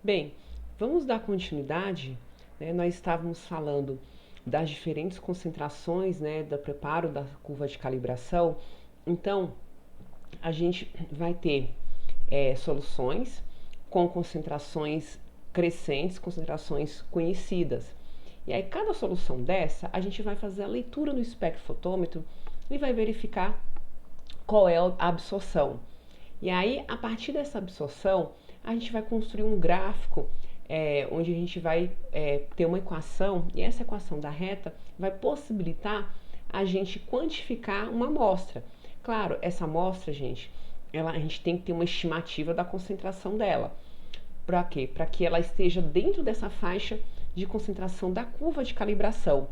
Bem, vamos dar continuidade, né? Nós estávamos falando das diferentes concentrações, né, do preparo da curva de calibração. Então, a gente vai ter soluções com concentrações crescentes, concentrações conhecidas. E aí, cada solução dessa, a gente vai fazer a leitura no espectrofotômetro e vai verificar qual é a absorção. E aí, a partir dessa absorção, a gente vai construir um gráfico onde a gente vai ter uma equação, e essa equação da reta vai possibilitar a gente quantificar uma amostra. Claro, essa amostra, gente, a gente tem que ter uma estimativa da concentração dela. Para quê? Para que ela esteja dentro dessa faixa de concentração da curva de calibração.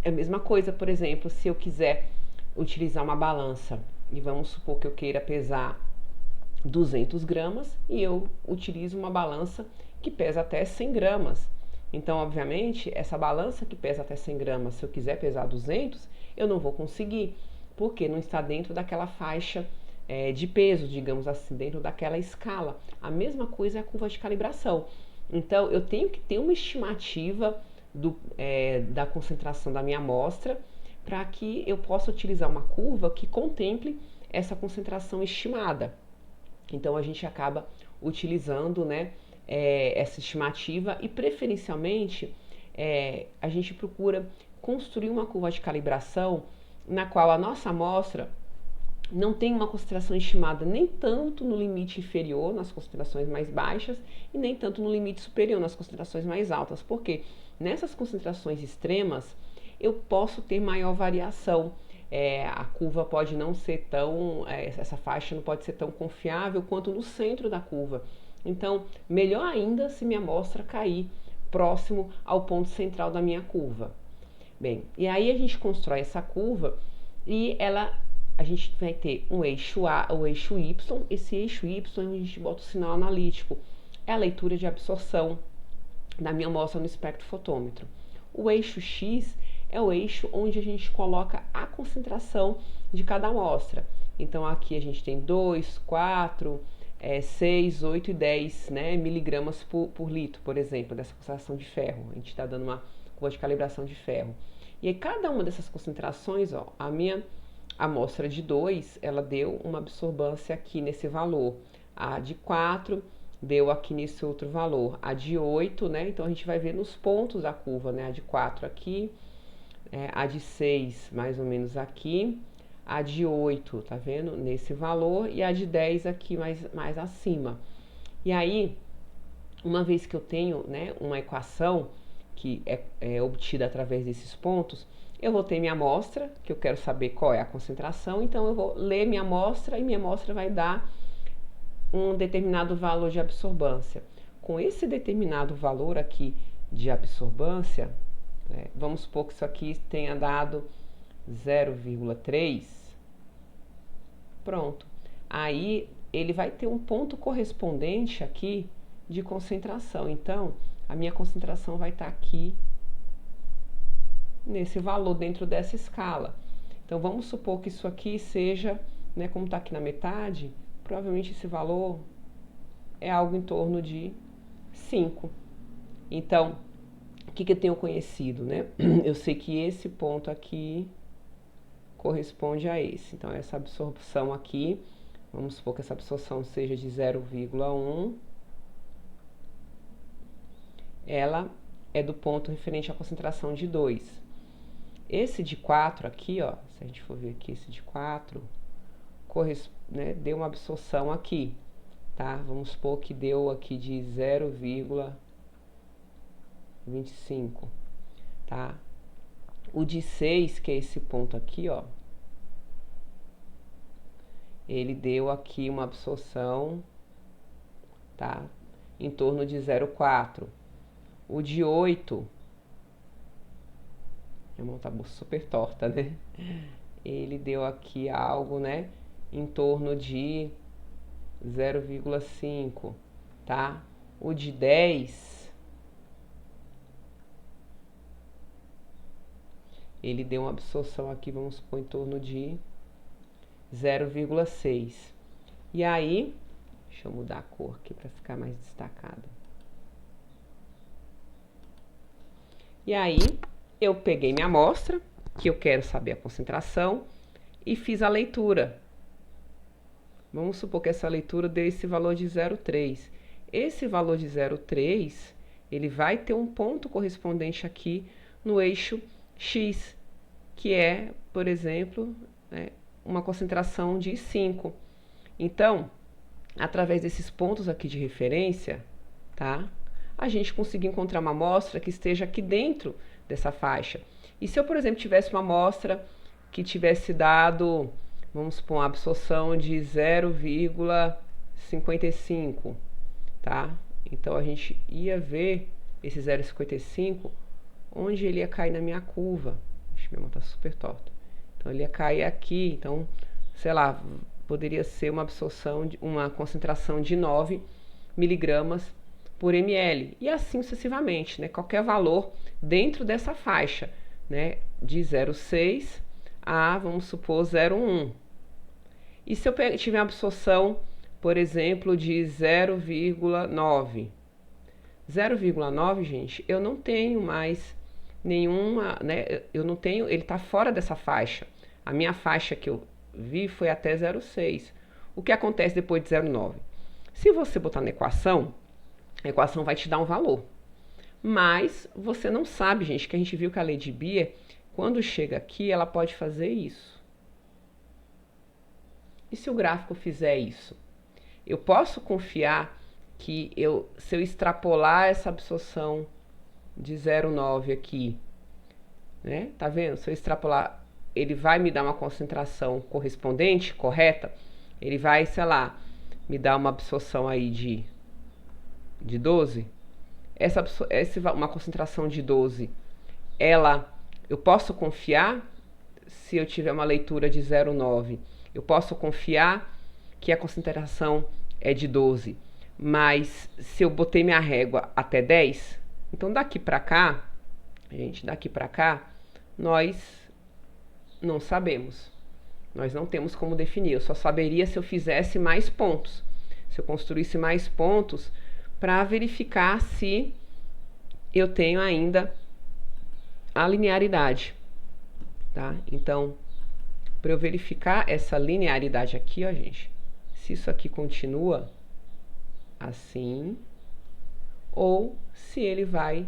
É a mesma coisa, por exemplo, se eu quiser utilizar uma balança e vamos supor que eu queira pesar 200 gramas e eu utilizo uma balança que pesa até 100 gramas. Então, obviamente, essa balança que pesa até 100 gramas, se eu quiser pesar 200, eu não vou conseguir, porque não está dentro daquela faixa de peso, digamos assim, dentro daquela escala. A mesma coisa é a curva de calibração. Então, eu tenho que ter uma estimativa da concentração da minha amostra para que eu possa utilizar uma curva que contemple essa concentração estimada. Então a gente acaba utilizando, né, essa estimativa e preferencialmente a gente procura construir uma curva de calibração na qual a nossa amostra não tem uma concentração estimada nem tanto no limite inferior, nas concentrações mais baixas, e nem tanto no limite superior, nas concentrações mais altas. Porque nessas concentrações extremas eu posso ter maior variação. A curva pode não ser tão, essa faixa não pode ser tão confiável quanto no centro da curva. Então, melhor ainda se minha amostra cair próximo ao ponto central da minha curva. Bem, e aí a gente constrói essa curva e a gente vai ter um eixo A, o eixo Y. Esse eixo Y é onde a gente bota o sinal analítico. É a leitura de absorção da minha amostra no espectrofotômetro. O eixo X é o eixo onde a gente coloca a concentração de cada amostra. Então aqui a gente tem 2, 4, 6, 8 e 10, né, miligramas por litro, por exemplo, dessa concentração de ferro. A gente está dando uma curva de calibração de ferro. E aí cada uma dessas concentrações, ó, a minha amostra de 2, ela deu uma absorbância aqui nesse valor. A de 4 deu aqui nesse outro valor. A de 8, né? Então a gente vai ver nos pontos da curva, né? A de 4 aqui, a de 6 mais ou menos aqui, a de 8, tá vendo? Nesse valor, e a de 10 aqui mais acima. E aí, uma vez que eu tenho, né, uma equação que é obtida através desses pontos, eu vou ter minha amostra, que eu quero saber qual é a concentração, então eu vou ler minha amostra e minha amostra vai dar um determinado valor de absorbância. Com esse determinado valor aqui de absorbância, vamos supor que isso aqui tenha dado 0,3, pronto. Aí ele vai ter um ponto correspondente aqui de concentração. Então, a minha concentração vai estar aqui nesse valor dentro dessa escala. Então, vamos supor que isso aqui seja, né, como está aqui na metade, provavelmente esse valor é algo em torno de 5. Então, o que eu tenho conhecido, né? Eu sei que esse ponto aqui corresponde a esse. Então, essa absorção aqui, vamos supor que essa absorção seja de 0,1, ela é do ponto referente à concentração de 2. Esse de 4 aqui, ó, se a gente for ver aqui, esse de 4, né, deu uma absorção aqui, tá? Vamos supor que deu aqui de 0,25, tá? O de 6, que é esse ponto aqui, ó, ele deu aqui uma absorção, tá? Em torno de 0,4. O de 8, minha mão tá super torta, né? Ele deu aqui algo, né, em torno de 0,5, tá? O de 10, ele deu uma absorção aqui, vamos supor, em torno de 0,6. E aí, Deixa eu mudar a cor aqui para ficar mais destacado. E aí, eu peguei minha amostra, que eu quero saber a concentração, e fiz a leitura. Vamos supor que essa leitura dê esse valor de 0,3. Esse valor de 0,3, ele vai ter um ponto correspondente aqui no eixo X, que é, por exemplo, uma concentração de 5. Então, através desses pontos aqui de referência, tá? A gente conseguir encontrar uma amostra que esteja aqui dentro dessa faixa. E se eu, por exemplo, tivesse uma amostra que tivesse dado, vamos supor, uma absorção de 0,55, tá? Então a gente ia ver esse 0,55 onde ele ia cair na minha curva. Acho que minha mão tá super torta. Então ele ia cair aqui, então, sei lá, poderia ser uma absorção, uma concentração de 9 miligramas por ml, e assim sucessivamente, né? Qualquer valor dentro dessa faixa, né? De 0,6 a, vamos supor, 0,1. E se eu tiver uma absorção, por exemplo, de 0,9? 0,9, gente, eu não tenho mais nenhuma, né? Eu não tenho, ele está fora dessa faixa. A minha faixa que eu vi foi até 0,6. O que acontece depois de 0,9? Se você botar na equação, a equação vai te dar um valor. Mas você não sabe, gente, que a gente viu que a lei de Beer, quando chega aqui, ela pode fazer isso. E se o gráfico fizer isso? Eu posso confiar que se eu extrapolar essa absorção de 0,9 aqui, né? Tá vendo? Se eu extrapolar, ele vai me dar uma concentração correspondente, correta? Ele vai, sei lá, me dar uma absorção aí de 12? Uma concentração de 12, eu posso confiar, se eu tiver uma leitura de 0,9, eu posso confiar que a concentração é de 12, mas se eu botei minha régua até 10, então daqui para cá, gente, daqui para cá, nós não sabemos. Nós não temos como definir. Eu só saberia se eu fizesse mais pontos, se eu construísse mais pontos para verificar se eu tenho ainda a linearidade, tá? Então, para eu verificar essa linearidade aqui, ó, gente, se isso aqui continua assim, ou se ele vai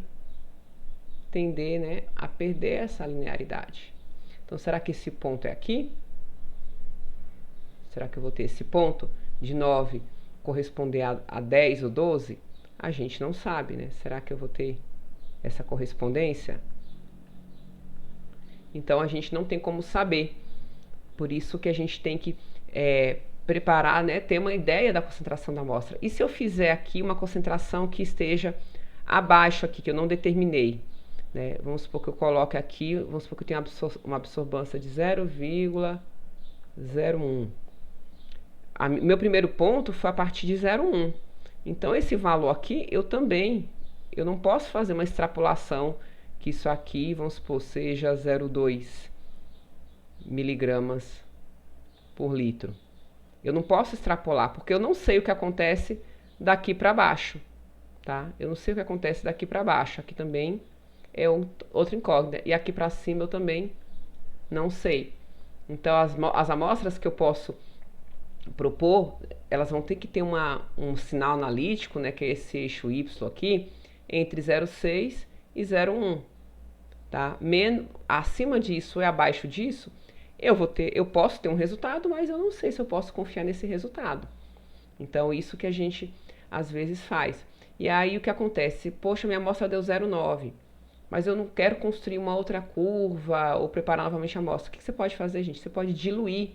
tender, né, a perder essa linearidade. Então, será que esse ponto é aqui? Será que eu vou ter esse ponto de 9 corresponder a 10 ou 12? A gente não sabe, né? Será que eu vou ter essa correspondência? Então, a gente não tem como saber. Por isso que a gente tem que preparar, né? Ter uma ideia da concentração da amostra. E se eu fizer aqui uma concentração que esteja abaixo aqui, que eu não determinei, né? Vamos supor que eu coloque aqui, vamos supor que eu tenha uma absorbância de 0,01. Meu primeiro ponto foi a partir de 0,1. Então, esse valor aqui, eu não posso fazer uma extrapolação que isso aqui, vamos supor, seja 0,2 miligramas por litro. Eu não posso extrapolar, porque eu não sei o que acontece daqui para baixo, tá? Eu não sei o que acontece daqui para baixo. Aqui também é outra incógnita. E aqui para cima eu também não sei. Então, as amostras que eu posso propor, elas vão ter que ter um sinal analítico, né, que é esse eixo Y aqui, entre 0,6 e 0,1, tá? Acima disso e abaixo disso, eu posso ter um resultado, mas eu não sei se eu posso confiar nesse resultado. Então, isso que a gente às vezes faz. E aí o que acontece? Poxa, minha amostra deu 0,9, mas eu não quero construir uma outra curva ou preparar novamente a amostra. O que você pode fazer, gente? Você pode diluir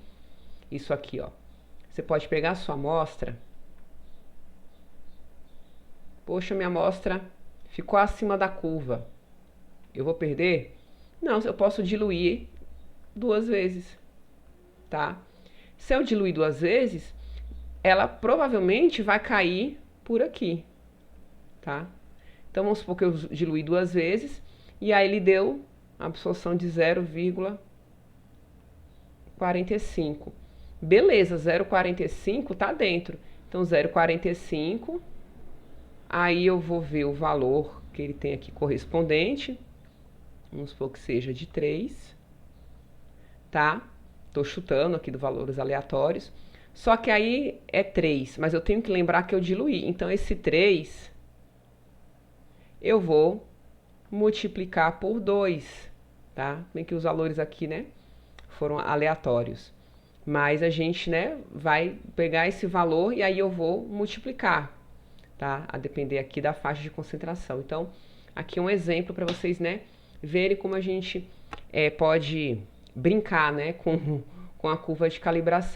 isso aqui, ó. Você pode pegar a sua amostra. Poxa, minha amostra ficou acima da curva. Eu vou perder? Não, eu posso diluir 2 vezes, tá? Se eu diluir 2 vezes, ela provavelmente vai cair por aqui, tá? Então, vamos supor que eu diluí 2 vezes e aí ele deu a absorção de 0,45. Beleza, 0,45 tá dentro. Então, 0,45. Aí eu vou ver o valor que ele tem aqui correspondente. Vamos supor que seja de 3. Tá? Tô chutando aqui do valores aleatórios. Só que aí é 3, mas eu tenho que lembrar que eu diluí. Então, esse 3 eu vou multiplicar por 2, tá? Bem que os valores aqui, né, foram aleatórios. Mas a gente, né, vai pegar esse valor e aí eu vou multiplicar, tá? A depender aqui da faixa de concentração. Então, aqui um exemplo para vocês, né, verem como a gente pode brincar, né, com a curva de calibração.